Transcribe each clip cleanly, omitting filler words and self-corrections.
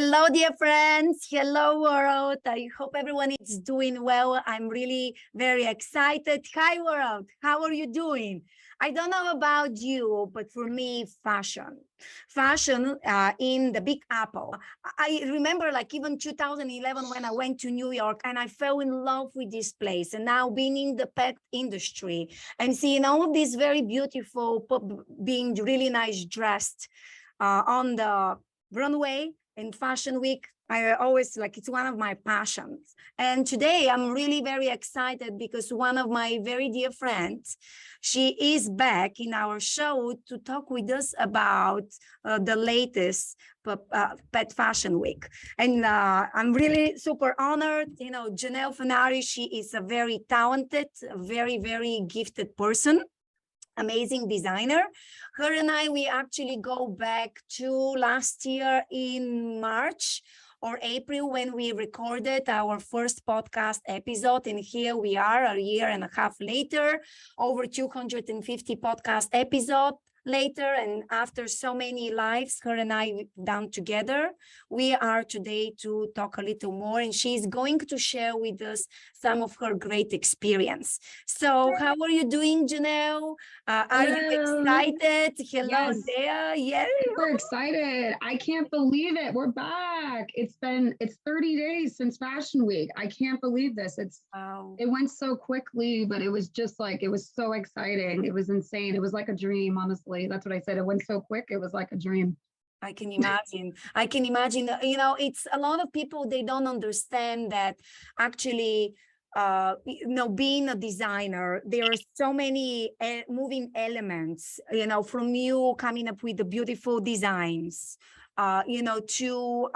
Hello, dear friends. Hello, world. I hope everyone is doing well. I'm really very excited. Hi, world. How are you doing? I don't know about you, but for me, fashion in the Big Apple. I remember like even 2011 when I went to New York and I fell in love with this place. And now being in the pet industry and seeing all of these very beautiful, being really nice dressed on the runway in Fashion Week. I always like, it's one of my passions. And today I'm really very excited because one of my very dear friends, she is back in our show to talk with us about the latest Pet Fashion Week. And I'm really super honored. You know, Janelle Funary, she is a very talented, very, very gifted person. Amazing designer. Her and I, we actually go back to last year in March or April when we recorded our first podcast episode. And here we are a year and a half later, over 250 podcast episodes later. And after so many lives, her and I done together, we are today to talk a little more. And she's going to share with us some of her great experience. So how are you doing, Janelle? Are you excited? Hello there. Yes. Super excited. I can't believe it. We're back. It's 30 days since Fashion Week. I can't believe this. It went so quickly, but it was just like, it was so exciting. It was insane. It was like a dream, honestly. That's what I said. It went so quick. It was like a dream. I can imagine. I can imagine. You know, it's a lot of people, they don't understand that actually, you know, being a designer, there are so many moving elements, you know, from you coming up with the beautiful designs, you know, to,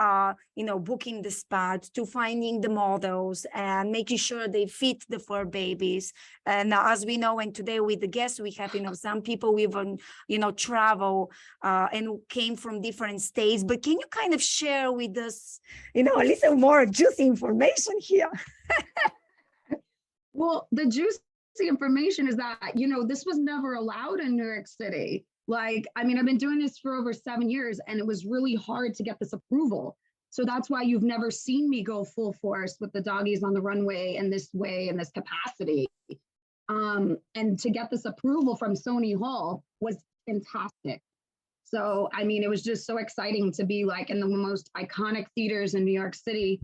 you know, booking the spot, to finding the models and making sure they fit the fur babies. And as we know, and today with the guests we have, you know, some people even, you know, travel and came from different states. But can you kind of share with us, you know, a little more juicy information here? Well, the juicy information is that, you know, this was never allowed in New York City. Like, I mean, I've been doing this for over 7 years and it was really hard to get this approval. So that's why you've never seen me go full force with the doggies on the runway in this way, in this capacity. And to get this approval from Sony Hall was fantastic. So, I mean, it was just so exciting to be like in the most iconic theaters in New York City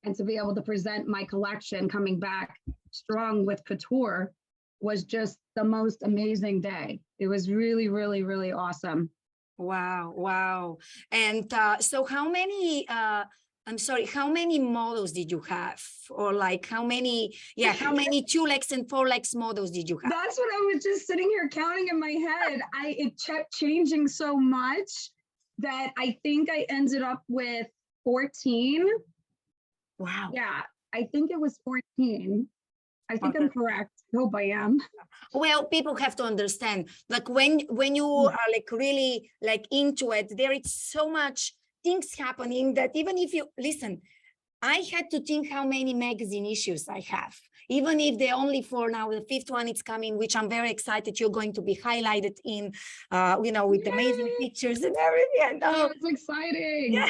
and to be able to present my collection coming back strong with couture was just the most amazing day. It was really, really, really awesome. Wow, wow. And so how many, I'm sorry, how many models did you have? Or like how many 2 legs and 4 legs models did you have? That's what I was just sitting here counting in my head. It kept changing so much that I think I ended up with 14. Wow. Yeah, I think it was 14. I think I'm correct. Hope I am. Well, people have to understand, like when you are like really like into it, there is so much things happening that even if you listen, I had to think how many magazine issues I have, even if they're only 4 now. The 5th one is coming, which I'm very excited. You're going to be highlighted in, you know, with amazing pictures and everything. And, oh, it's exciting. Yeah.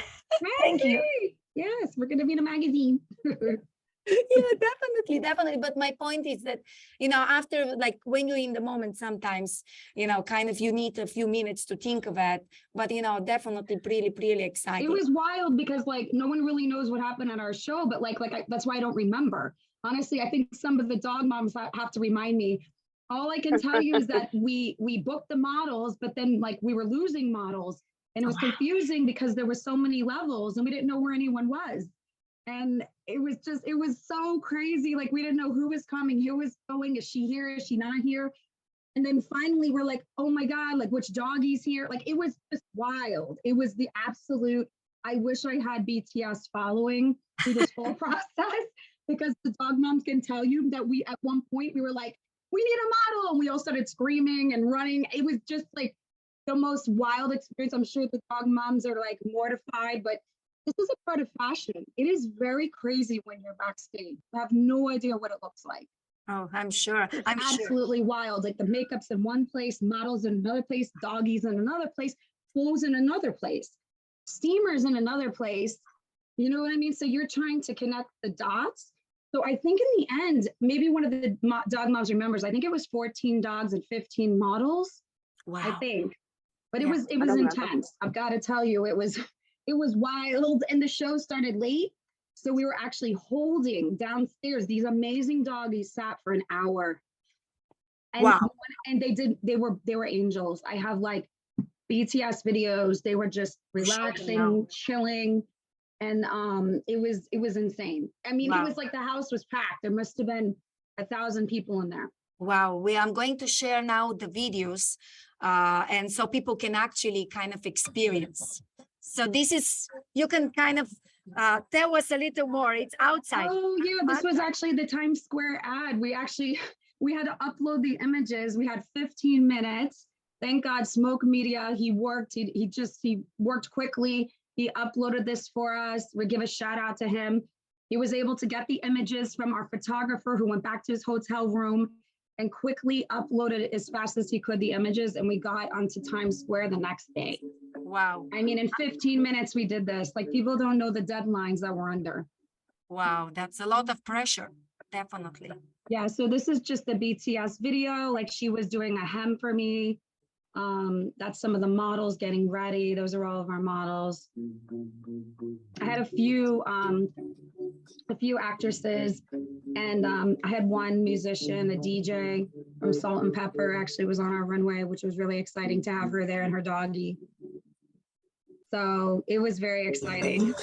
Thank you. Yes, we're going to be in a magazine. Yeah, definitely. But my point is that, you know, after like when you're in the moment, sometimes, you know, kind of you need a few minutes to think of it. But, you know, definitely really, really exciting. It was wild because like no one really knows what happened at our show, but that's why I don't remember. Honestly, I think some of the dog moms have to remind me. All I can tell you is that we booked the models, but then like we were losing models and it was confusing because there were so many levels and we didn't know where anyone was. And it was so crazy. Like we didn't know who was coming, who was going, is she here, is she not here? And then finally we're like, oh my God, like which doggie's here? Like it was just wild. It was the absolute, I wish I had BTS following through this whole process because the dog moms can tell you that we, at one point we were like, we need a model. And we all started screaming and running. It was just like the most wild experience. I'm sure the dog moms are like mortified, but this is a part of fashion. It is very crazy when you're backstage. You have no idea what it looks like. Oh, I'm sure. It's absolutely wild. Like the makeup's in one place, models in another place, doggies in another place, clothes in another place, steamers in another place. You know what I mean? So you're trying to connect the dots. So I think in the end, maybe one of the dog moms remembers, I think it was 14 dogs and 15 models, I Wow. think. But Yeah. it was intense. I've got to tell you, it was wild. And the show started late. So we were actually holding downstairs. These amazing doggies sat for an hour. And Wow. and they were angels. I have like BTS videos. They were just relaxing, chilling. And it was insane. I mean, it Wow. was like the house was packed. There must have been 1,000 people in there. Wow, I'm going to share now the videos, and so people can actually kind of experience. So this is, you can kind of tell us a little more. It's outside. Oh yeah, this was actually the Times Square ad. We had to upload the images. We had 15 minutes. Thank God, Smoke Media. He worked. He worked quickly. He uploaded this for us. We give a shout out to him. He was able to get the images from our photographer who went back to his hotel room and quickly uploaded it as fast as he could, the images, and we got onto Times Square the next day. Wow. I mean, in 15 minutes, we did this. Like, people don't know the deadlines that we're under. Wow, that's a lot of pressure, definitely. Yeah, so this is just the BTS video. Like, she was doing a hem for me. That's some of the models getting ready. Those are all of our models. I had a few actresses, and I had one musician, a DJ from Salt and Pepper, actually was on our runway, which was really exciting to have her there and her doggy. So it was very exciting.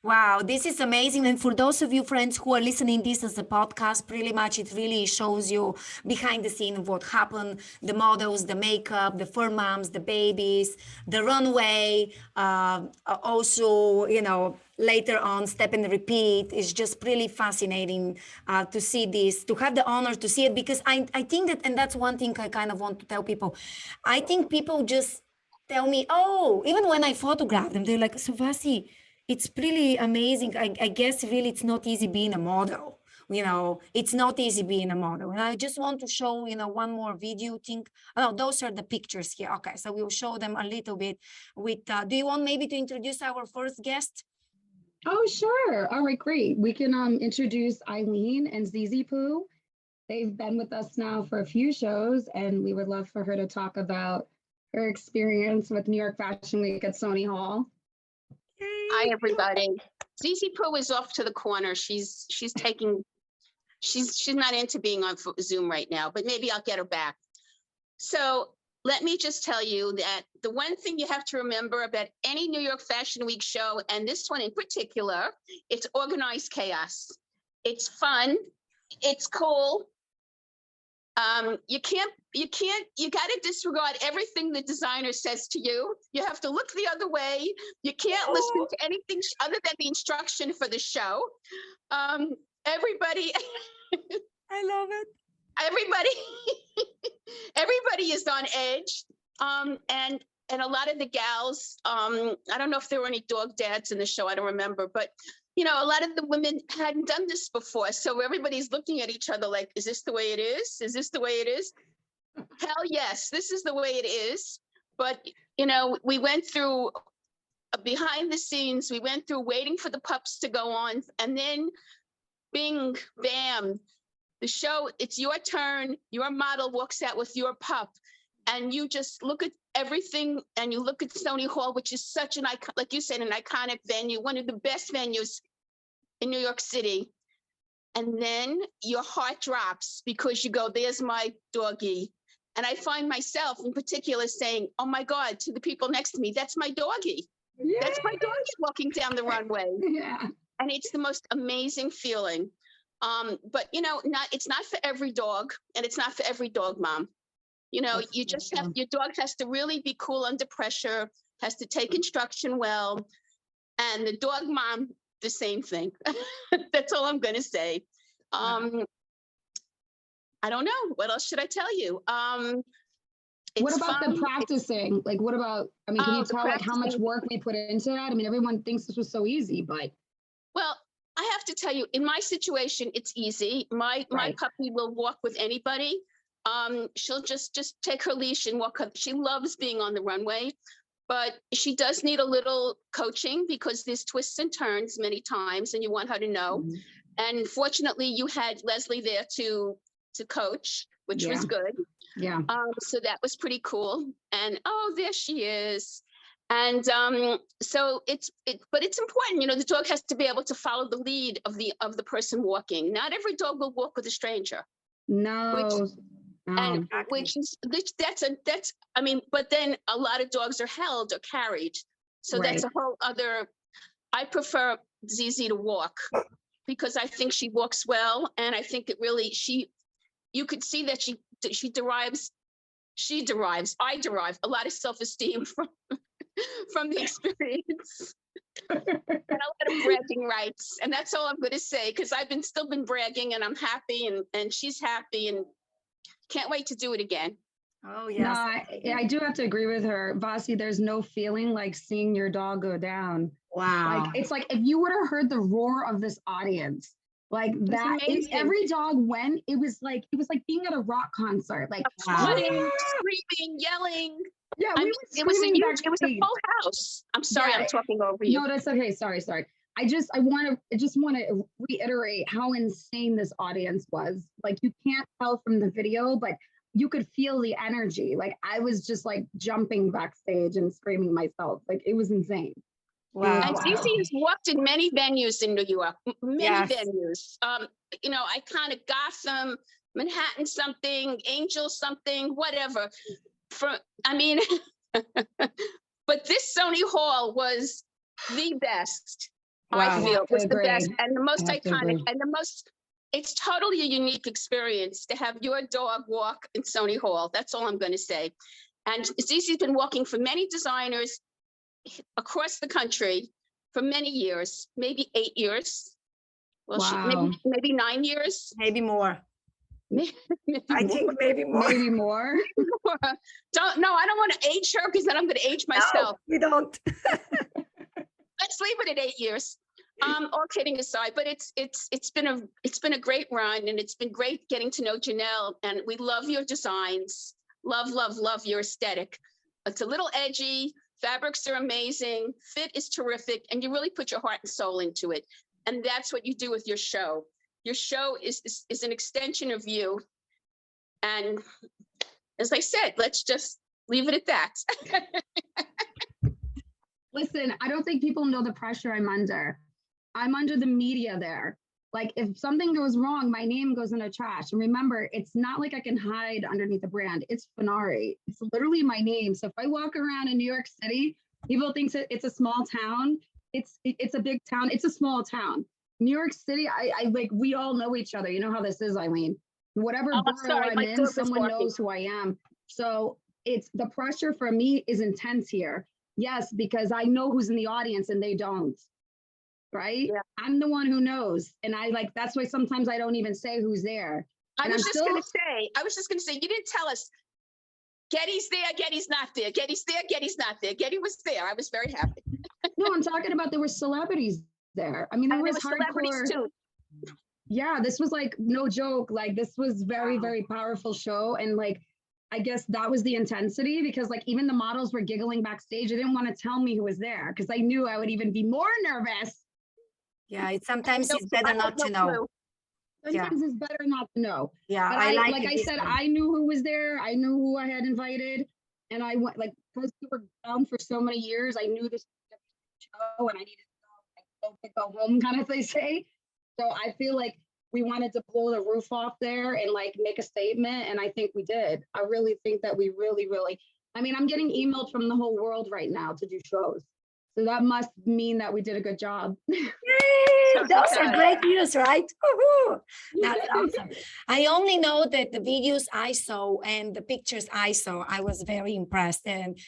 Wow, this is amazing. And for those of you friends who are listening this as a podcast, pretty much it really shows you behind the scene of what happened, the models, the makeup, the fur moms, the babies, the runway, also, you know, later on, step and repeat. Is just really fascinating to see this, to have the honor to see it, because I think that, and that's one thing I kind of want to tell people. I think people just tell me, oh, even when I photograph them, they're like, Suvasi, it's really amazing. I guess really it's not easy being a model. You know, it's not easy being a model. And I just want to show, you know, one more video thing. Oh, those are the pictures here. Okay, so we'll show them a little bit with, do you want maybe to introduce our first guest? Oh, sure. All right, great. We can introduce Eileen and Zizi Poo. They've been with us now for a few shows, and we would love for her to talk about her experience with New York Fashion Week at Sony Hall. Hi, everybody. Zizi Poo is off to the corner. She's not into being on Zoom right now, but maybe I'll get her back. So let me just tell you that the one thing you have to remember about any New York Fashion Week show, and this one in particular, it's organized chaos. It's fun. It's cool. You got to disregard everything the designer says to you. You have to look the other way. You can't listen to anything other than the instruction for the show. Everybody. I love it. Everybody is on edge. And a lot of the gals, I don't know if there were any dog dads in the show. I don't remember, but you know, a lot of the women hadn't done this before. So everybody's looking at each other like, is this the way it is? Is this the way it is? Hell yes, this is the way it is. But, you know, we went through behind the scenes, we went through waiting for the pups to go on, and then bing, bam, the show, it's your turn. Your model walks out with your pup, and you just look at everything, and you look at Sony Hall, which is such an icon, like you said, an iconic venue, one of the best venues in New York City. And then your heart drops because you go, there's my doggy. And I find myself in particular saying, oh my God, to the people next to me, that's my doggy. Yay! That's my doggy walking down the runway. Yeah. And it's the most amazing feeling. But you know, it's not for every dog, and it's not for every dog mom. You know, you just have, your dog has to really be cool under pressure, has to take instruction well. And the dog mom, the same thing. That's all I'm going to say. I don't know. What else should I tell you? What It's about fun. the practicing? Like, what about, I mean, can Oh, you the tell like how much practicing. work we put into that? I mean, everyone thinks this was so easy, but Well, I have to tell you, in my situation, it's easy. My right. puppy will walk with anybody. She'll just take her leash and walk. She loves being on the runway, but she does need a little coaching because there's twists and turns many times, and you want her to know. Mhm. And fortunately, you had Leslie there to coach, which Yeah. was good. Yeah. So that was pretty cool. And oh, there she is. And so but it's important, you know, the dog has to be able to follow the lead of the person walking. Not every dog will walk with a stranger, which No. and Exactly. that's I mean, but then a lot of dogs are held or carried. So that's Right. a whole other. I prefer ZZ to walk because I think she walks well, and I think it really you could see that I derive a lot of self-esteem from the experience and a lot of bragging rights. And that's all I'm going to say, because I've still been bragging, and I'm happy, and she's happy, and can't wait to do it again. Oh, No, yes. I do have to agree with her. Vasi, there's no feeling like seeing your dog go down. Wow. Like, it's like if you would have heard the roar of this audience, like that, amazing. every dog went, it was like being at a rock concert. Like, Applauding, screaming, yelling. yeah, I we mean, were it was screaming it was a backstage. full house. I'm sorry, Yeah, I'm talking over you. No, that's okay. Sorry. I just want to reiterate how insane this audience was. Like, you can't tell from the video, but you could feel the energy. Like, I was just like jumping backstage and screaming myself. Like, it was insane. Wow. And Cece has walked in many venues in New York, many Yes. venues. You know, iconic Gotham, Manhattan something, Angel something, whatever. I mean, but this Sony Hall was the best. Wow. I feel was the agree. best and the most I have to iconic agree. and the most. It's totally a unique experience to have your dog walk in Sony Hall. That's all I'm going to say. And Cece's been walking for many designers across the country for many years, maybe 8 years. Well, Wow. maybe 9 years. Maybe more. Maybe I more. think maybe more. Maybe more. I don't want to age her, because then I'm going to age myself. No, you don't. Let's leave it at 8 years. All kidding aside, but it's been a great run, and it's been great getting to know Janelle, and we love your designs. Love your aesthetic. It's a little edgy. Fabrics are amazing. Fit is terrific, and you really put your heart and soul into it. And that's what you do with your show. Your show is an extension of you. And as I said, let's just leave it at that. Listen, I don't think people know the pressure I'm under. I'm under the media there. Like, if something goes wrong, my name goes in the trash. And remember, it's not like I can hide underneath the brand. It's Funari. It's literally my name. So if I walk around in New York City, people think it's a small town. It's a big town. It's a small town. New York City, I like, we all know each other. You know how this is, Eileen. Whatever borough I'm in, someone knows who I am. So it's the pressure for me is intense here. Yes, because I know who's in the audience and they don't. Right? Yeah. I'm the one who knows. And that's why sometimes I don't even say who's there. I was just going to say, you didn't tell us Getty's there, Getty's not there. Getty's there, Getty's not there. Getty was there. I was very happy. No, I'm talking about there were celebrities there. I mean, there was celebrities too. Yeah, this was like no joke. Like, this was very, very powerful show. And like, I guess that was the intensity, because like even the models were giggling backstage. They didn't want to tell me who was there because I knew I would even be more nervous. Yeah, sometimes it's better not to know. Sometimes it's better not to know. Yeah, But like I said, I knew who was there. I knew who I had invited. And I went, like, because we were down for so many years, I knew this show and I needed to go home, kind of, they say. So I feel like we wanted to blow the roof off there and like make a statement. And I think we did. I really think that we really, I mean, I'm getting emailed from the whole world right now to do shows. So that must mean that we did a good job. Yay! Those are great news, right? Woohoo! That's awesome. I only know that the videos I saw and the pictures I saw, I was very impressed. And,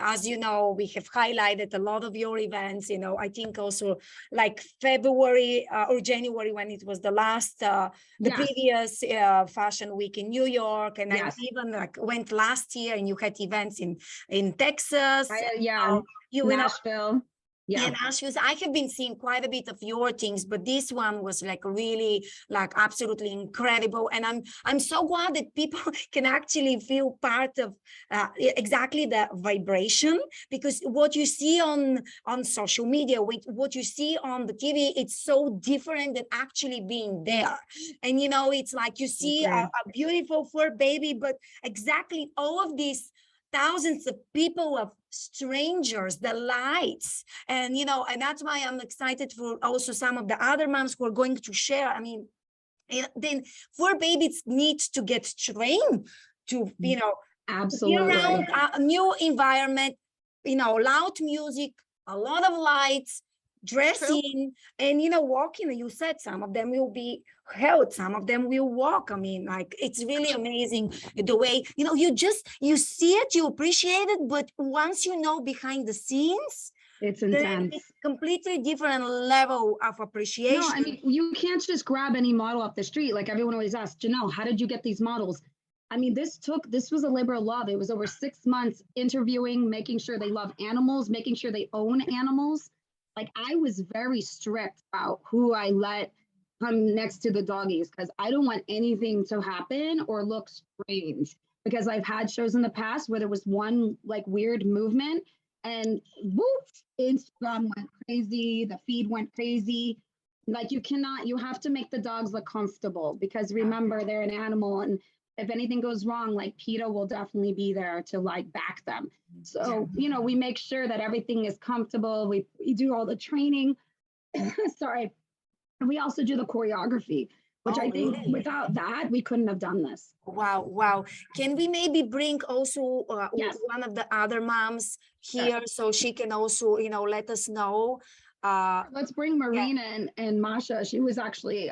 as you know, we have highlighted a lot of your events, I think also like February or January when it was the last, the Yes. previous fashion week in New York. And Yes. I even went last year and you had events in Texas. Nashville. Yeah. And Ashwis, I have been seeing quite a bit of your things, but this one was like really like absolutely incredible. And I'm so glad that people can actually feel part of exactly the vibration, because what you see on social media, what you see on the TV, it's so different than actually being there. And it's like you see a beautiful fur baby, but exactly all of these thousands of people, of strangers, the lights, and and that's why I'm excited for also some of the other moms who are going to share. I mean, then for babies needs to get trained to absolutely be around a new environment, loud music, a lot of lights, dressing, and walking. You said some of them will be held, some of them will walk. I mean, like, it's really amazing the way you see it, you appreciate it, but once behind the scenes, it's intense. It's completely different level of appreciation. No, I mean, you can't just grab any model off the street. Like everyone always asks, Janelle, how did you get these models? I mean, this was a labor of love. It was over 6 months interviewing, making sure they love animals, making sure they own animals. Like, I was very strict about who I let come next to the doggies, because I don't want anything to happen or look strange. Because I've had shows in the past where there was one like weird movement and whoop, Instagram went crazy, the feed went crazy. Like, you have to make the dogs look comfortable, because remember, they're an animal, and if anything goes wrong, like PETA will definitely be there to like back them. So, we make sure that everything is comfortable. We do all the training. Sorry. And we also do the choreography, which I think really? Without that, we couldn't have done this. Wow. Can we maybe bring also yes. one of the other moms here, so she can also, let us know? Let's bring Marina and Masha. She was actually,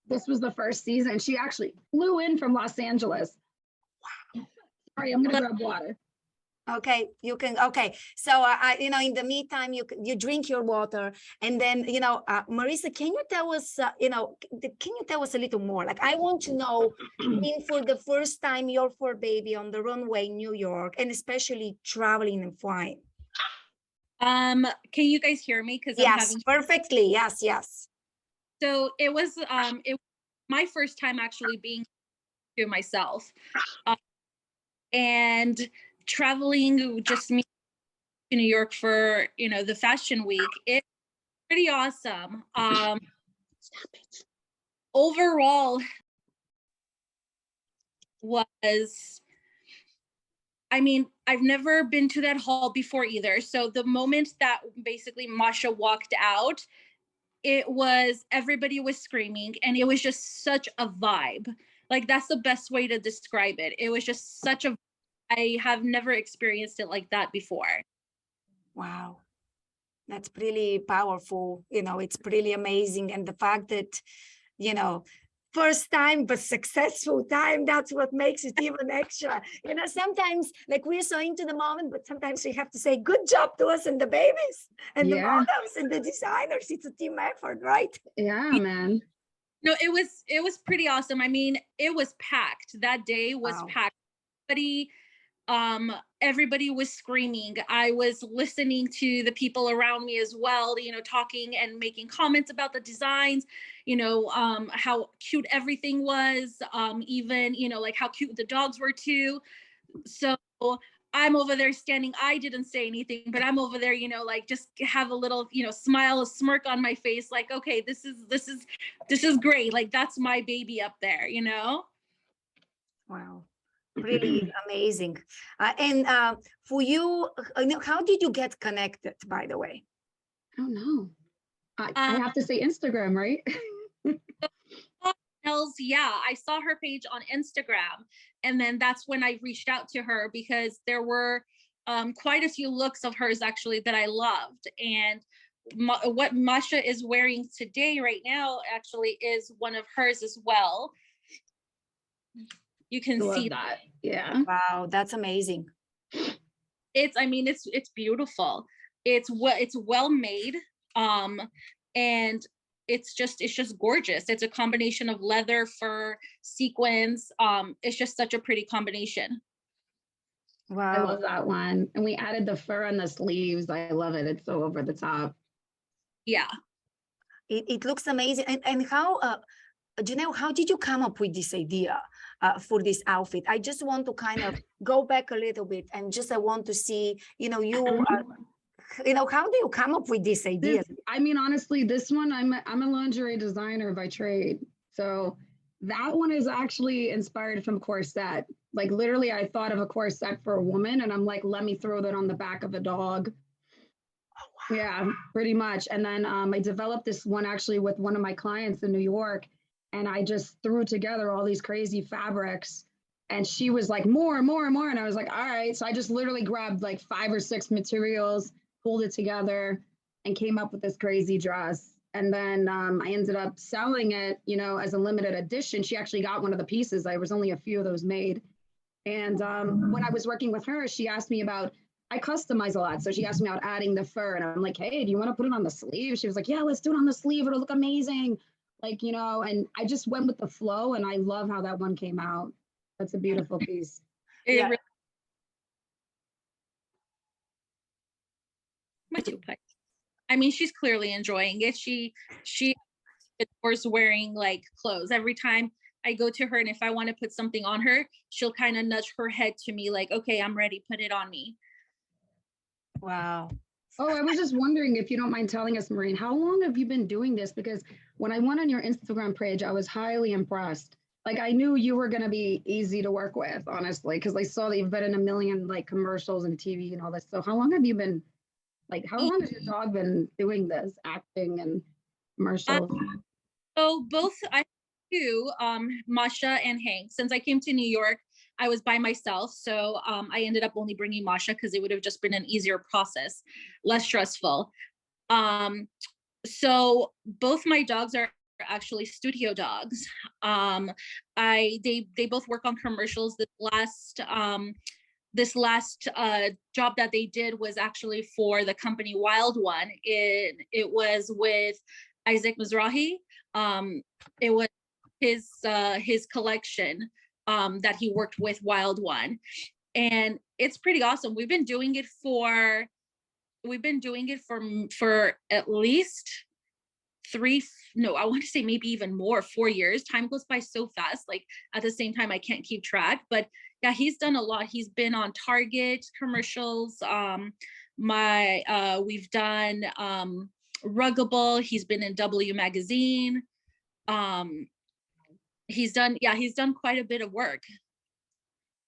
this was the first season. She actually flew in from Los Angeles. Wow. Sorry, I'm gonna grab water. Okay, you can. Okay, so in the meantime, you drink your water, and then Marisa, can you tell us, can you tell us a little more? Like, I want to know, being for the first time, your fur baby on the runway in New York, and especially traveling and flying. Can you guys hear me? Because yes, perfectly. Yes. So it was my first time actually being to myself, and traveling just me to New York for the fashion week. It's pretty awesome. Overall was, I mean, I've never been to that hall before either. So the moment that basically Masha walked out, everybody was screaming, and it was just such a vibe. Like, that's the best way to describe it. It was just I have never experienced it like that before. Wow. That's really powerful. It's really amazing. And the fact that, first time, but successful time, that's what makes it even extra. Sometimes like we're so into the moment, but sometimes we have to say good job to us and the babies and the models and the designers. It's a team effort, right? Yeah, man. No, it was pretty awesome. I mean, it was packed. That day was packed. Everybody was screaming. I was listening to the people around me as well, talking and making comments about the designs, how cute everything was, even, like how cute the dogs were too. So I'm over there standing. I didn't say anything, but I'm over there, like just have a little, smile, a smirk on my face. Like, okay, this is great. Like, that's my baby up there, Wow. Really amazing. And for you, how did you get connected, by the way? I don't know. I have to say Instagram, right? Yeah, I saw her page on Instagram, and then that's when I reached out to her, because there were quite a few looks of hers actually that I loved. And what Masha is wearing today right now actually is one of hers as well. You can see that. Yeah. Wow, that's amazing. I mean, it's beautiful. It's well made. And it's just gorgeous. It's a combination of leather, fur, sequins. It's just such a pretty combination. I Wow. love that one. And we added the fur on the sleeves. I love it. It's so over the top. Yeah. It looks amazing. And how, Janelle, how did you come up with this idea for this outfit? I just want to kind of go back a little bit and just I want to see, you know, how do you come up with this idea? I mean, honestly, this one, I'm a lingerie designer by trade. So that one is actually inspired from corset. Like literally, I thought of a corset for a woman and I'm like, let me throw that on the back of a dog. Oh, wow. Yeah, pretty much. And then I developed this one actually with one of my clients in New York. And I just threw together all these crazy fabrics. And she was like, more. And I was like, all right. So I just literally grabbed like 5 or 6 materials, pulled it together, and came up with this crazy dress. And then I ended up selling it, you know, as a limited edition. She actually got one of the pieces. There was only a few of those made. And when I was working with her, she asked me about, I customize a lot. So she asked me about adding the fur. And I'm like, hey, do you want to put it on the sleeve? She was like, yeah, let's do it on the sleeve. It'll look amazing. Like, you know, and I just went with the flow. And I love how that one came out. That's a beautiful piece. Yeah. My two pies. I mean, she's clearly enjoying it. She adores wearing like clothes. Every time I go to her and if I want to put something on her, she'll kind of nudge her head to me like, okay, I'm ready, put it on me. Wow. Oh, I was just wondering if you don't mind telling us, Maureen, how long have you been doing this? Because when I went on your Instagram page, I was highly impressed. Like I knew you were going to be easy to work with, honestly, because I saw that you've been in a million like commercials and TV and all this. So how long have you been, like, how long has your dog been doing this, acting and commercials? So both I do, Masha and Hank. Since I came to New York, I was by myself. So I ended up only bringing Masha because it would have just been an easier process, less stressful. So both my dogs are actually studio dogs. They both work on commercials. This last job that they did was actually for the company Wild One. It was with Isaac Mizrahi. It was his collection that he worked with Wild One, and it's pretty awesome. We've been doing it for at least I want to say maybe even more, 4 years. Time goes by so fast. Like at the same time, I can't keep track, but yeah, he's done a lot. He's been on Target commercials. We've done Ruggable. He's been in W Magazine. He's done quite a bit of work.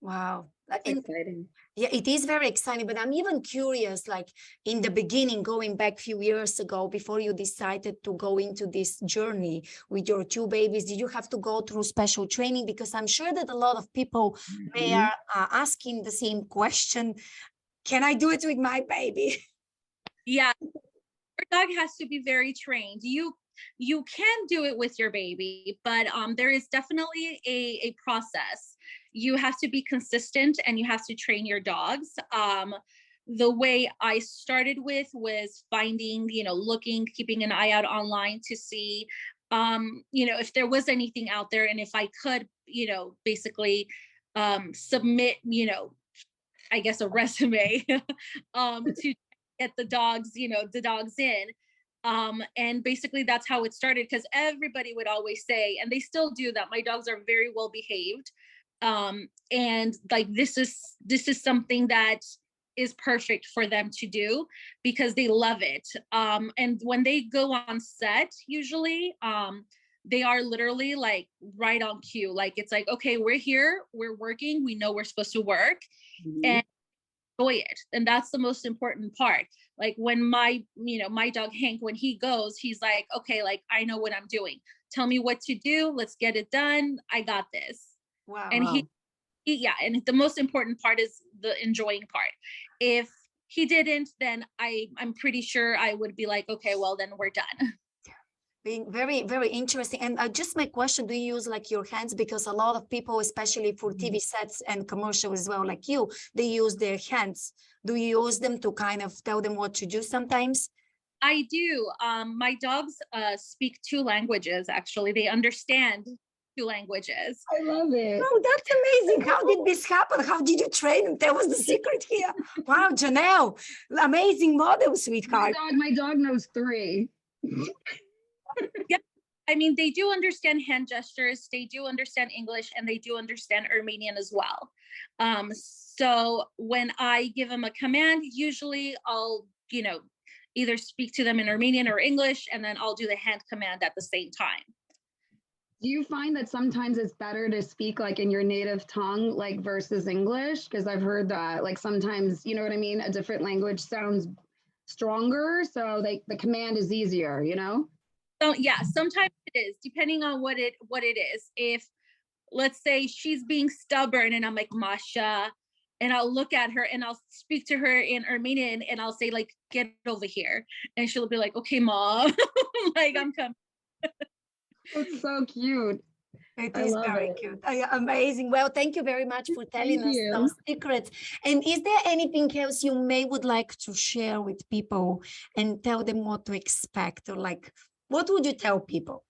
Wow. That's exciting. Yeah, it is very exciting, but I'm even curious, like in the beginning, going back a few years ago, before you decided to go into this journey with your 2 babies, did you have to go through special training? Because I'm sure that a lot of people, they are asking the same question. Can I do it with my baby? Yeah, your dog has to be very trained. You can do it with your baby, but there is definitely a process. You have to be consistent and you have to train your dogs. The way I started with was finding, looking, keeping an eye out online to see, if there was anything out there and if I could, basically submit, I guess a resume to get the dogs in. And basically that's how it started, because everybody would always say, and they still do, that my dogs are very well behaved. And like this is something that is perfect for them to do because they love it. And when they go on set, usually they are literally like right on cue. Like it's like, okay, we're here, we're working, we know we're supposed to work, and enjoy it. And that's the most important part. Like when my dog Hank, when he goes, he's like, okay, like I know what I'm doing. Tell me what to do. Let's get it done. I got this. Wow. And Yeah, and the most important part is the enjoying part. If he didn't, then I'm pretty sure I would be like, okay, well then we're done. Being very, very interesting. And just my question, do you use like your hands? Because a lot of people, especially for TV sets and commercial as well, like you, they use their hands. Do you use them to kind of tell them what to do sometimes? I do. My dogs speak 2 languages, actually. They understand 2 languages. I love it. Oh, that's amazing. How did this happen? How did you train them? That was the secret here. Wow, Janelle, amazing model, sweetheart. My dog knows 3. Yeah, I mean, they do understand hand gestures, they do understand English, and they do understand Armenian as well. So when I give them a command, usually I'll, either speak to them in Armenian or English, and then I'll do the hand command at the same time. Do you find that sometimes it's better to speak like in your native tongue, like versus English? Because I've heard that like sometimes, you know what I mean? A different language sounds stronger. So the command is easier, So yeah, sometimes it is, depending on what it is. If, let's say, she's being stubborn and I'm like, Masha, and I'll look at her and I'll speak to her in Armenian and I'll say like, get over here. And she'll be like, okay, mom, like I'm coming. It's so cute. It is very cute. Amazing. Well, thank you very much for telling us those secrets. And is there anything else you would like to share with people and tell them what to expect, or like, what would you tell people?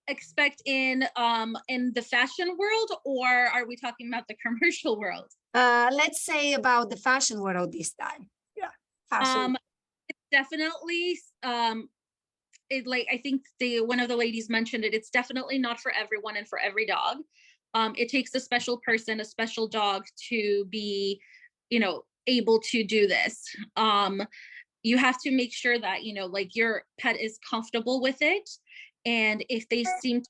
Expect in the fashion world, or are we talking about the commercial world? Let's say about the fashion world this time. Yeah, fashion. It's definitely I think one of the ladies mentioned it. It's definitely not for everyone and for every dog. It takes a special person, a special dog to be, able to do this. You have to make sure that, like your pet is comfortable with it. And if they seem to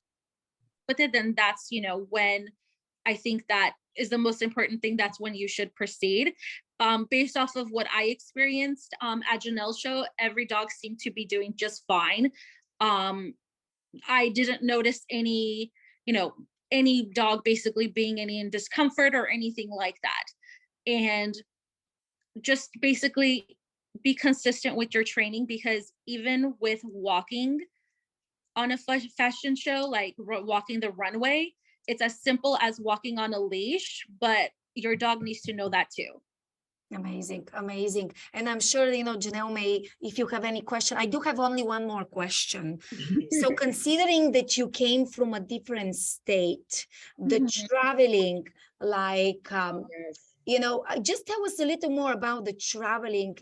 with it, then that's, when I think that is the most important thing. That's when you should proceed. Based off of what I experienced at Janelle's show, every dog seemed to be doing just fine. I didn't notice any dog basically being any in discomfort or anything like that. And just basically be consistent with your training, because even with walking on a fashion show, like walking the runway, it's as simple as walking on a leash, but your dog needs to know that too. Amazing, amazing. And I'm sure, Janelle may, if you have any question, I do have only one more question. So considering that you came from a different state, the traveling, like, just tell us a little more about the traveling,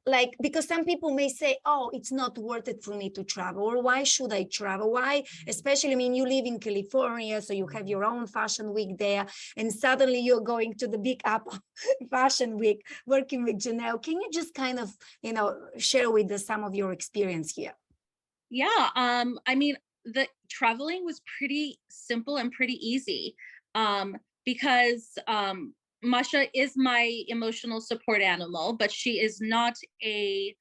like, because some people may say, oh, it's not worth it for me to travel, or why should I travel? Why? Especially, I mean, you live in California, so you have your own fashion week there, and suddenly you're going to the Big Apple Fashion Week, working with Janelle. Can you just kind of, share with us some of your experience here? Yeah, I mean, the traveling was pretty simple and pretty easy, because Masha is my emotional support animal, but she's not a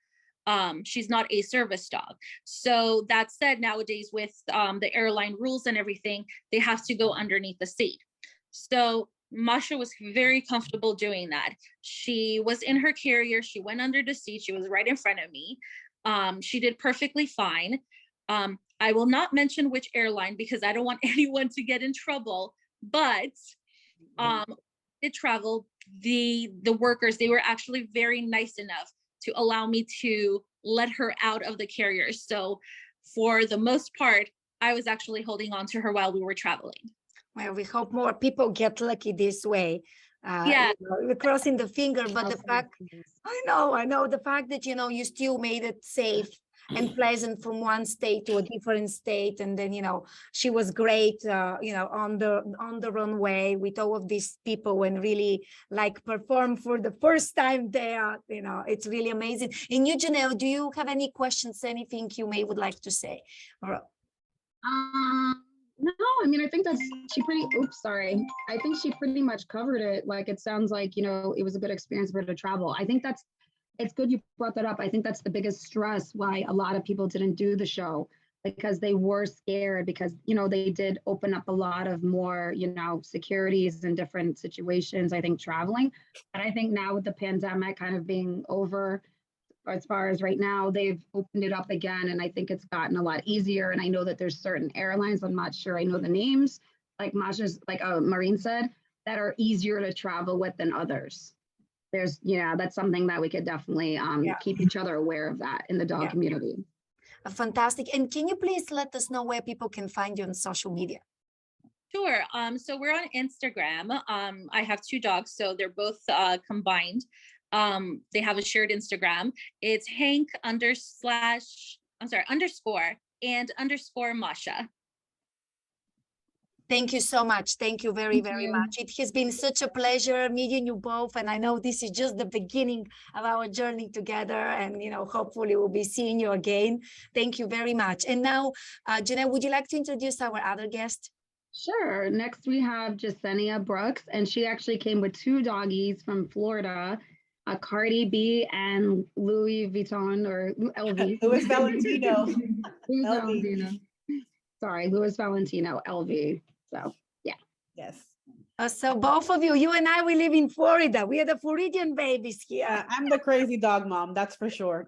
service dog. So that said, nowadays with the airline rules and everything, they have to go underneath the seat. So Masha was very comfortable doing that. She was in her carrier. She went under the seat. She was right in front of me. She did perfectly fine. I will not mention which airline because I don't want anyone to get in trouble, but did travel, the workers, they were actually very nice enough to allow me to let her out of the carrier. So for the most part, I was actually holding on to her while we were traveling. Well, we hope more people get lucky this way. Yeah, we're crossing the finger, but the fact, I know the fact that, you still made it safe and pleasant from one state to a different state. And then, she was great, on the runway with all of these people and really like perform for the first time there. It's really amazing. And you, Janelle, do you have any questions, anything you would like to say? Or... No, I mean, I think I think she pretty much covered it. Like, it sounds like, it was a good experience for her to travel. I think it's good you brought that up. I think that's the biggest stress why a lot of people didn't do the show. because they were scared because, you know, they did open up a lot of more, you know, securities and different situations, I think traveling. But I think now with the pandemic kind of being over, as far as right now, they've opened it up again. And I think it's gotten a lot easier. And I know that there's certain airlines, I'm not sure I know the names, like Masha's, like Maureen said, that are easier to travel with than others. There's, yeah, that's something that we could definitely keep each other aware of that in the dog community. Fantastic. And can you please let us know where people can find you on social media? Sure. So we're on Instagram. I have two dogs, so they're both combined. They have a shared Instagram. It's Hank underscore and underscore Masha. Thank you so much. Thank you very, very much. It has been such a pleasure meeting you both. And I know this is just the beginning of our journey together. And, you know, hopefully we'll be seeing you again. Thank you very much. And now, Janelle, would you like to introduce our other guest? Sure. Next, we have Jasenia Brooks, and she actually came with two doggies from Florida, Cardi B and Louis Vuitton or LV. Louis Valentino. Louis LV. Valentino. Sorry, Louis Valentino, LV. So, yeah. Yes. So both of you, you and I, we live in Florida. We are the Floridian babies here. Yeah, I'm the crazy dog mom, that's for sure.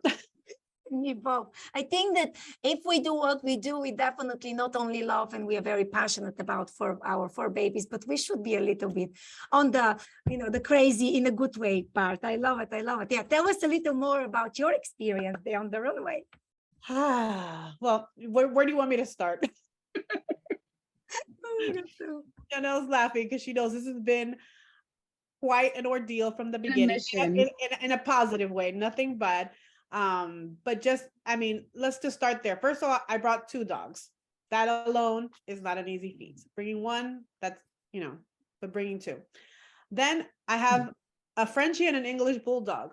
Me both. I think that if we do what we do, we definitely not only love and we are very passionate about for our four babies, but we should be a little bit on the, you know, the crazy in a good way part. I love it. I love it. Yeah, tell us a little more about your experience there on the runway. Well, where do you want me to start? Janelle's laughing because she knows this has been quite an ordeal from the beginning in a positive way, nothing bad. But just, I mean, let's just start there. First of all, I brought two dogs. That alone is not an easy feat. Bringing one, that's, you know, but bringing two. Then I have a Frenchie and an English bulldog.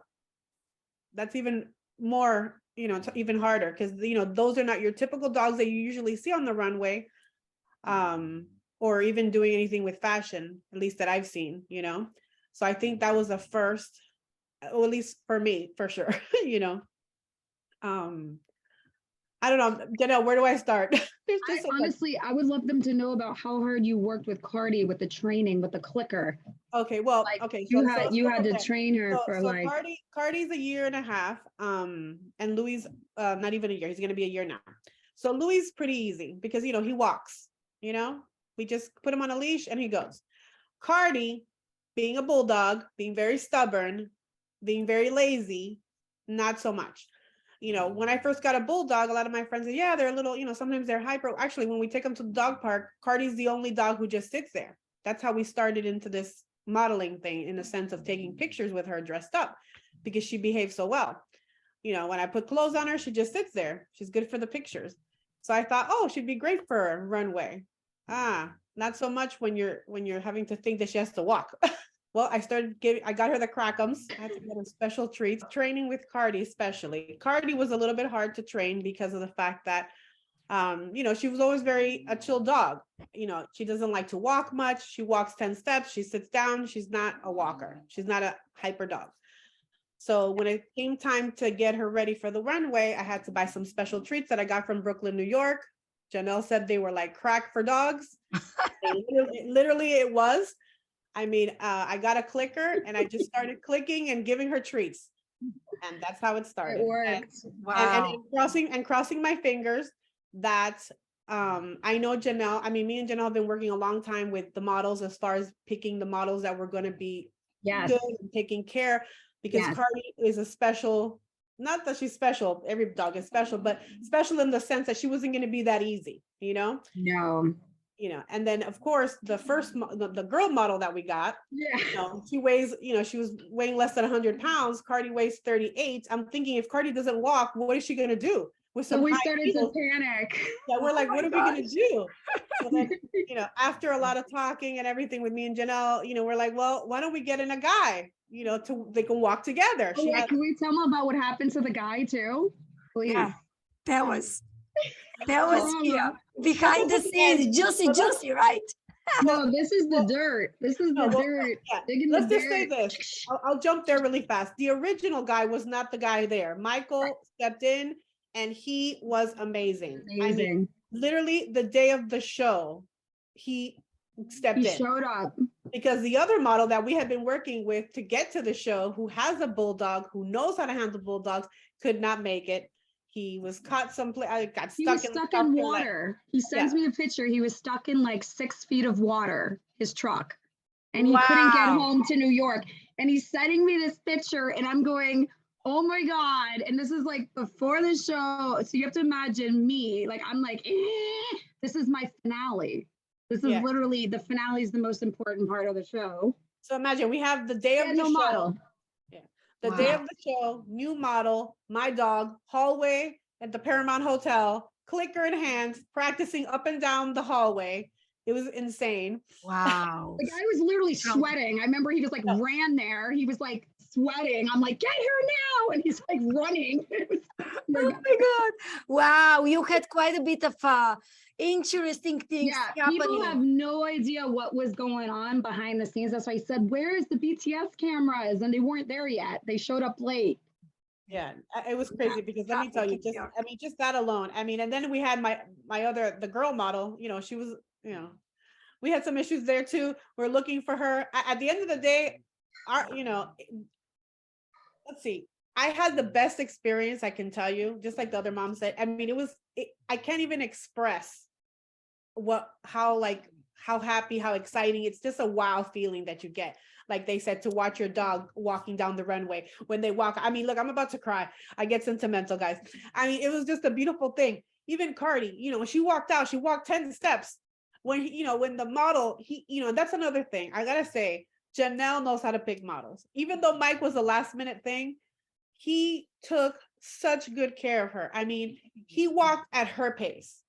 That's even more, you know, even harder because, you know, those are not your typical dogs that you usually see on the runway. Or even doing anything with fashion, at least that I've seen, you know. So I think that was the first, or at least for me, for sure, you know. I don't know, Janelle, where do I start? There's just honestly, I would love them to know about how hard you worked with Cardi with the training, with the clicker. Okay, well, like, okay. You had to train her for like. Cardi's a year and a half, and Louis, not even a year. He's gonna be a year now. So Louis is pretty easy because, you know, he walks, you know. We just put him on a leash and he goes. Cardi, being a bulldog, being very stubborn, being very lazy, not so much. You know, when I first got a bulldog, a lot of my friends said, yeah, they're a little, you know, sometimes they're hyper. Actually, when we take them to the dog park, Cardi's the only dog who just sits there. That's how we started into this modeling thing, in the sense of taking pictures with her dressed up, because she behaves so well. You know, when I put clothes on her, she just sits there. She's good for the pictures. So I thought, oh, she'd be great for a runway. Not so much when you're having to think that she has to walk. Well, I got her the Crackums. I had to get her special treats. Training with Cardi, especially. Cardi was a little bit hard to train because of the fact that, you know, she was always a chill dog. You know, she doesn't like to walk much. She walks 10 steps. She sits down. She's not a walker. She's not a hyper dog. So when it came time to get her ready for the runway, I had to buy some special treats that I got from Brooklyn, New York. Janelle said they were like crack for dogs. Literally it was. I mean, I got a clicker and I just started clicking and giving her treats. And that's how it started. It worked. Wow. And crossing my fingers that I know Janelle, I mean, me and Janelle have been working a long time with the models as far as picking the models that were going to be good and taking care, because Cardi is a special, not that she's special, every dog is special, but special in the sense that she wasn't going to be that easy, you know? No. You know, and then of course the girl model that we got, you know, she weighs, you know, she was weighing less than 100 pounds. Cardi weighs 38. I'm thinking, if Cardi doesn't walk, what is she gonna do? With some so we started heels? To panic. Yeah, we're like, what are we gonna do? So then, you know, after a lot of talking and everything with me and Janelle, you know, we're like, well, why don't we get in a guy, you know, they can walk together. Oh, yeah, can we tell them about what happened to the guy too? Please. Yeah, that was here behind the scenes, juicy, right? No, this is the dirt. This is the dirt. Yeah. Let's just say this. I'll jump there really fast. The original guy was not the guy there. Michael stepped in. and he was amazing. I mean, Amazing. literally the day of the show, he stepped He in. showed up. Because the other model that we had been working with to get to the show, who has a bulldog, who knows how to handle bulldogs, could not make it. He was caught someplace. I got He was stuck in stuck South in Carolina. water. He sends me a picture. He was stuck in like 6 feet of water, his truck, and he couldn't get Wow. home to New York. And he's sending me this picture, and I'm going, oh my God. And this is like before the show. So you have to imagine me, like, I'm like, this is my finale. This is Yeah. literally the finale is the most important part of the show. So imagine we have the day of the show. Model. Yeah. The day of the show, new model, my dog, hallway at the Paramount Hotel, clicker in hand, practicing up and down the hallway. It was insane. Wow. The guy was literally sweating. I remember he was like ran there. He was like sweating. I'm like, get here now. And he's like running. Oh my God. Wow. You had quite a bit of interesting things happening. People have no idea what was going on behind the scenes. That's why I said, where is the BTS cameras? And they weren't there yet. They showed up late. Yeah, it was crazy because let me tell you, just that alone. I mean, and then we had the girl model, she was, we had some issues there too. We're looking for her. At the end of the day, let's see. I had the best experience, I can tell you, just like the other mom said. I mean, I can't even express how happy, how exciting. It's just a wow feeling that you get. Like they said, to watch your dog walking down the runway when they walk. I mean, look, I'm about to cry. I get sentimental, guys. I mean, it was just a beautiful thing. Even Cardi, when she walked out, she walked 10 steps. When when the model, that's another thing. I gotta say, Janelle knows how to pick models. Even though Mike was a last minute thing, he took such good care of her. I mean, he walked at her pace,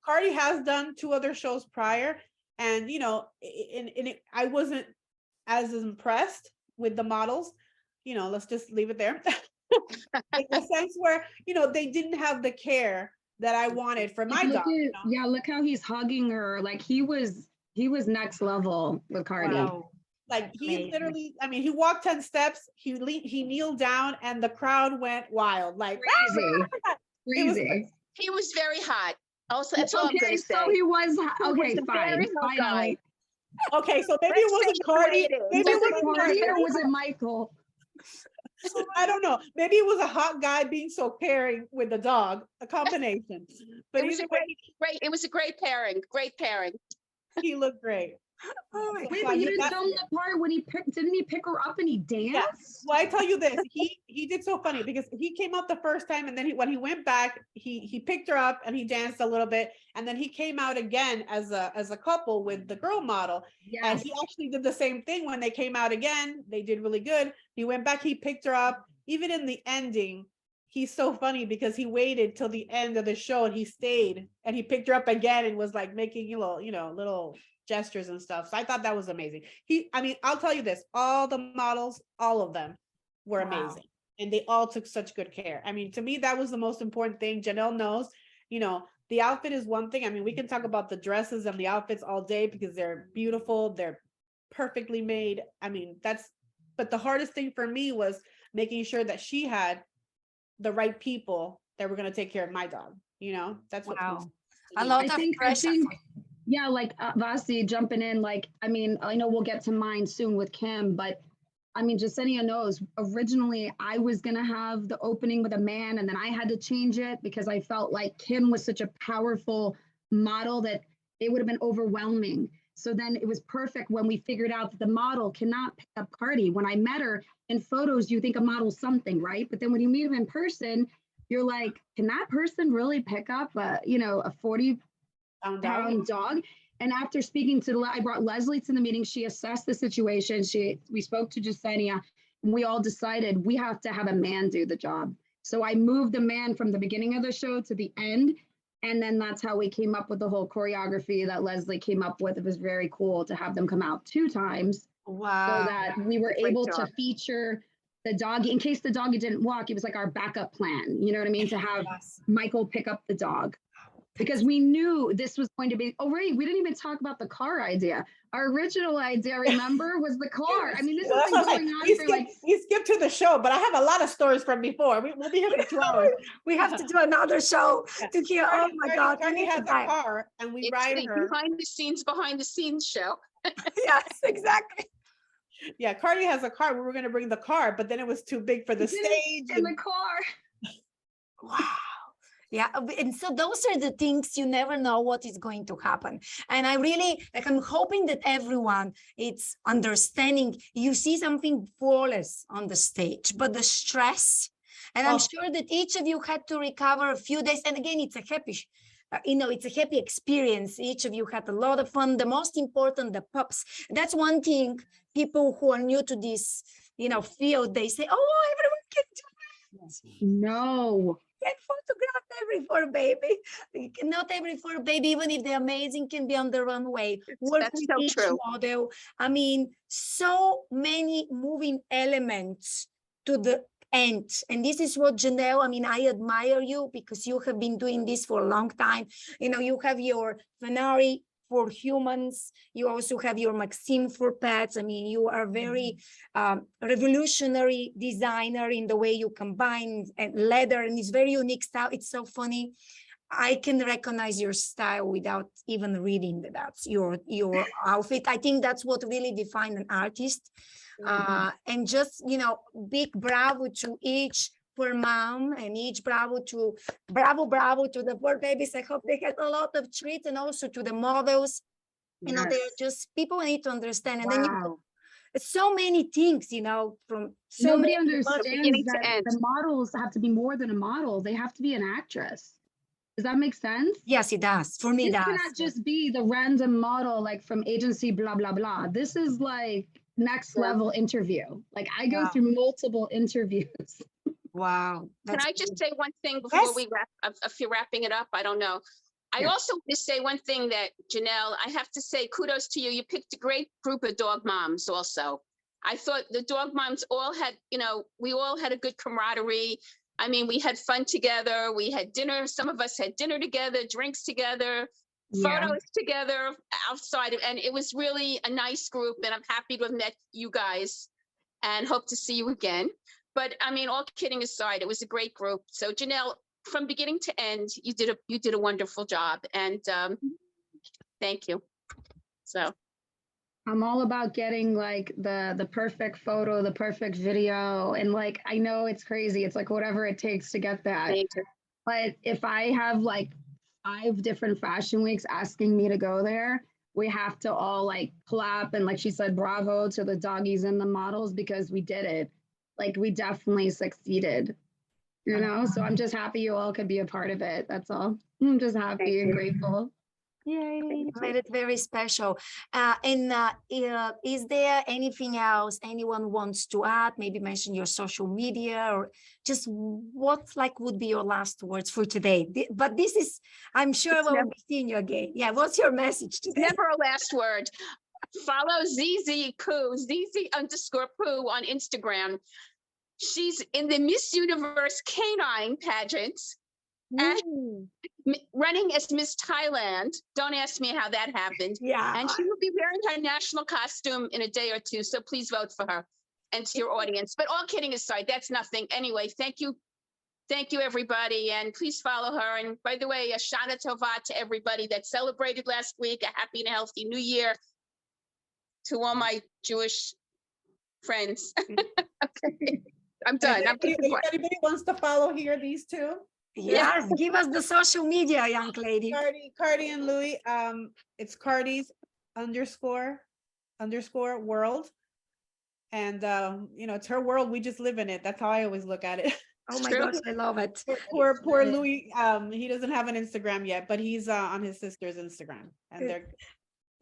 Cardi has done 2 other shows prior, and I wasn't as impressed with the models. Let's just leave it there. In the sense where they didn't have the care that I wanted for my dog. Yeah, look how he's hugging her. Like he was next level with Cardi. Wow. Like he literally, I mean, he walked 10 steps, he kneeled down, and the crowd went wild. Like crazy. Crazy. He was very hot. Also, that's all I'm gonna say. So he was okay, fine. Finally. Okay, so maybe it wasn't Cardi. Maybe it wasn't Cardi, or was it Michael? I don't know. Maybe it was a hot guy being so caring with the dog, a combination. But it was it was a great pairing. Great pairing. He looked great. Oh my Wait, but you didn't tell me the part when didn't he pick her up and he danced? Yeah. Well, I tell you this, he did so funny because he came out the first time, and then when he went back, he picked her up and he danced a little bit, and then he came out again as a couple with the girl model. Yes. And he actually did the same thing when they came out again. They did really good. He went back, he picked her up. Even in the ending, he's so funny because he waited till the end of the show and he stayed and he picked her up again and was like making little gestures and stuff. So I thought that was amazing. I'll tell you this, all the models, all of them were amazing. And they all took such good care. I mean, to me, that was the most important thing. Janelle knows, the outfit is one thing. I mean, we can talk about the dresses and the outfits all day because they're beautiful. They're perfectly made. I mean, but the hardest thing for me was making sure that she had the right people that were going to take care of my dog. That's what a lot of pressure. Yeah, like Vasi jumping in, like, I mean, I know we'll get to mine soon with Kim, but I mean, Jasenia knows, originally I was going to have the opening with a man, and then I had to change it because I felt like Kim was such a powerful model that it would have been overwhelming. So then it was perfect when we figured out that the model cannot pick up Cardi. When I met her in photos, you think a model's something, right? But then when you meet him in person, you're like, can that person really pick up a 40-pound dog? And after speaking I brought Leslie to the meeting. She assessed the situation. We spoke to Jasenia, and we all decided we have to have a man do the job. So I moved the man from the beginning of the show to the end. And then that's how we came up with the whole choreography that Leslie came up with. It was very cool to have them come out 2 times. Wow. So that we were able to feature the doggy. In case the doggy didn't walk, it was like our backup plan. You know what I mean? To have Michael pick up the dog. Because we knew this was going to be, we didn't even talk about the car idea. Our original idea, remember, was the car. I mean, this has been going on for we skipped it to the show, but I have a lot of stories from before. We'll be here for 2 hours. We have to do another show Yeah. to hear. Oh my God, we Cardi need has to a dive. car and we It's ride the her. behind the scenes show. Yes, exactly. Yeah, Cardi has a car. We were going to bring the car, but then it was too big for the stage. In the car. Wow. Yeah, and so those are the things you never know what is going to happen. And I really, like, I'm hoping that everyone it's understanding. You see something flawless on the stage, but the stress, and I'm sure that each of you had to recover a few days. And again, it's a happy, it's a happy experience. Each of you had a lot of fun. The most important, the pups. That's one thing. People who are new to this, field, they say, "Oh, everyone can do it." No. Get photographed every fur baby. Not every fur baby, even if they're amazing, can be on the runway. Work That's with so each true. model. I mean, so many moving elements to the end. And this is what Janelle, I mean, I admire you because you have been doing this for a long time. You have your Funari for humans. You also have your Maxim for pets. I mean, you are very revolutionary designer in the way you combine and leather, and it's very unique style. It's so funny. I can recognize your style without even reading that that's your outfit. I think that's what really defines an artist. And just, big bravo to each for mom and each bravo to the poor babies. I hope they had a lot of treats, and also to the models. They're just people need to understand. And then so many things, from so Nobody many understands beginning to that end. the models have to be more than a model. They have to be an actress. Does that make sense? Yes, it does. For me, it This does. cannot just be the random model like from agency blah blah blah. This is like next level interview. Like I go through multiple interviews. Wow. Can I just say one thing before Yes. we wrap? If you're wrapping it up, I don't know. I also want to say one thing that Janelle, I have to say kudos to you. You picked a great group of dog moms also. I thought the dog moms all had, we all had a good camaraderie. I mean, we had fun together. We had dinner. Some of us had dinner together, drinks together, photos together outside. And it was really a nice group. And I'm happy to have met you guys and hope to see you again. But I mean, all kidding aside, it was a great group. So Janelle, from beginning to end, you did a wonderful job. And thank you. So I'm all about getting like the perfect photo, the perfect video. And like, I know it's crazy. It's like whatever it takes to get that. thank you. But if I have like 5 different fashion weeks asking me to go there, we have to all like clap and like she said, bravo to the doggies and the models because we did it. Like we definitely succeeded, So I'm just happy you all could be a part of it. That's all. I'm just happy and grateful. Yay, made it very special. Is there anything else anyone wants to add? Maybe mention your social media or just what would be your last words for today? But this is, I'm sure we'll be seeing you again. Yeah, what's your message today? Never a last word. Follow ZZ Poo, ZZ_Poo on Instagram. She's in the Miss Universe Canine pageants. And running as Miss Thailand. Don't ask me how that happened. Yeah. And she will be wearing her national costume in a day or two. So please vote for her and to your audience. But all kidding aside, that's nothing. Anyway, thank you. Thank you, everybody. And please follow her. And by the way, a Shana Tova to everybody that celebrated last week. A happy and healthy new year to all my Jewish friends. Okay. I'm done. If anybody wants to follow here, these two. Yes, give us the social media, young lady. Cardi and Louis. It's Cardi's __ world. And it's her world. We just live in it. That's how I always look at it. Oh my gosh, I love it. Poor Louis. He doesn't have an Instagram yet, but he's on his sister's Instagram. And they're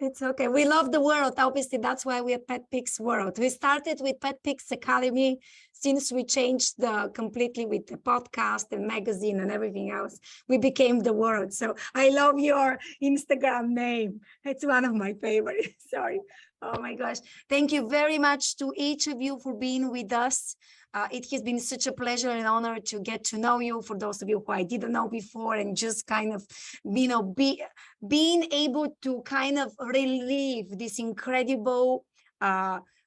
It's okay. We love the world. Obviously, that's why we are Pet Pigs World. We started with Pet Pigs Academy. Since we changed completely with the podcast and magazine and everything else, we became the world. So I love your Instagram name. It's one of my favorites. Sorry. Oh my gosh. Thank you very much to each of you for being with us. It has been such a pleasure and honor to get to know you, for those of you who I didn't know before, and just kind of, being able to kind of relive this incredible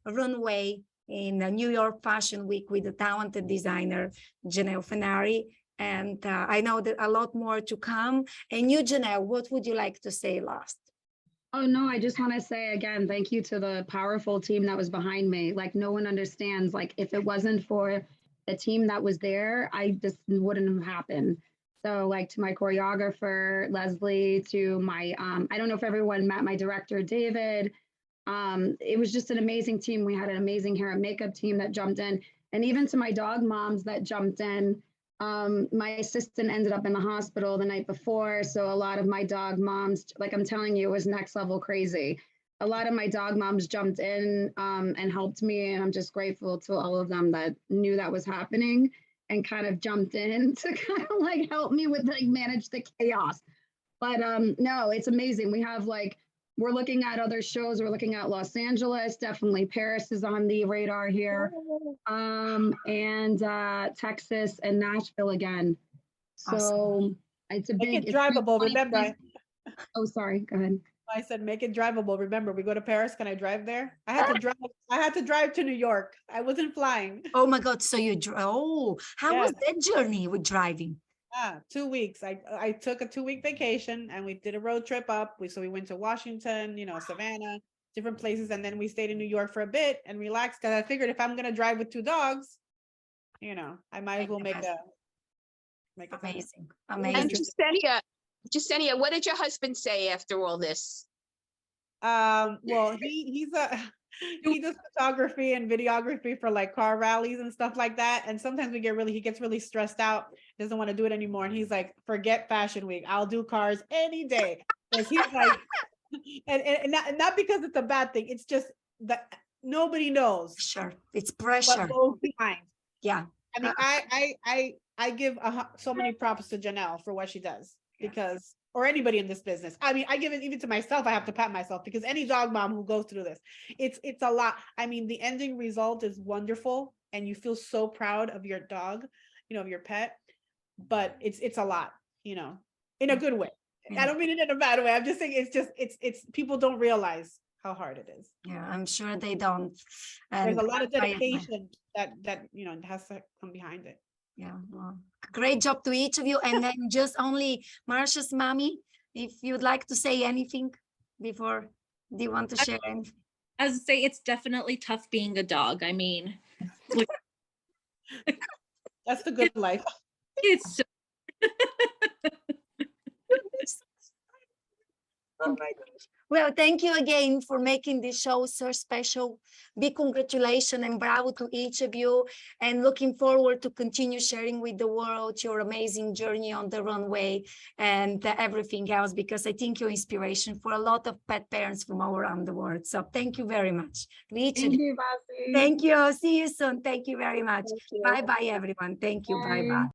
runway, in the New York Fashion Week with the talented designer, Janelle Funary. And I know that a lot more to come. And you, Janelle, what would you like to say last? Oh, no, I just want to say again, thank you to the powerful team that was behind me. Like, no one understands, like, if it wasn't for the team that was there, this wouldn't have happened. So, like, to my choreographer, Leslie, to my, I don't know if everyone met my director, David. It was just an amazing team. We had an amazing hair and makeup team that jumped in. And even to my dog moms that jumped in. My assistant ended up in the hospital the night before. So a lot of my dog moms, like I'm telling you, it was next level crazy. A lot of my dog moms jumped in and helped me. And I'm just grateful to all of them that knew that was happening and kind of jumped in to kind of like help me with like manage the chaos. But no, it's amazing. We have like, we're looking at other shows. We're looking at Los Angeles. Definitely Paris is on the radar here. And Texas and Nashville again. So Awesome. it's a Make big. it drivable. Remember, Oh, sorry. Go ahead. I said make it drivable. Remember, we go to Paris. Can I drive there? I had to drive. I had to drive to New York. I wasn't flying. Oh my God. So you drove. How was that journey with driving? 2 weeks. I took a 2-week vacation and we did a road trip up. So we went to Washington, Savannah, different places, and then we stayed in New York for a bit and relaxed because I figured if I'm gonna drive with 2 dogs, I might as well make a Amazing. And Amazing. Jasenia, what did your husband say after all this? Well, he does photography and videography for like car rallies and stuff like that. And sometimes he gets really stressed out, doesn't want to do it anymore. And he's like, forget Fashion Week. I'll do cars any day. Because he's like, and not because it's a bad thing. It's just that nobody knows Sure. It's what pressure. goes behind. Yeah. I mean, I give so many props to Janelle for what she does because, or anybody in this business. I mean, I give it even to myself. I have to pat myself because any dog mom who goes through this, it's a lot. I mean, the ending result is wonderful and you feel so proud of your dog, of your pet, but it's a lot, in a good way. I don't mean it in a bad way. I'm just saying it's people don't realize how hard it is. Yeah, I'm sure they don't. There's And a lot of I admire. dedication that has to come behind it. Yeah, well, great job to each of you. And then just only Marsha's mommy, if you'd like to say anything before, do you want to share anything? As I say, it's definitely tough being a dog. I mean, That's the good life. it's so Oh my gosh. Well, thank you again for making this show so special. Big congratulations and bravo to each of you. And looking forward to continue sharing with the world your amazing journey on the runway and everything else, because I think you're inspiration for a lot of pet parents from all around the world. So thank you very much. To each of you. Basi. Thank you. See you soon. Thank you very much. Thank you. Bye-bye, everyone. Thank you. Bye-bye.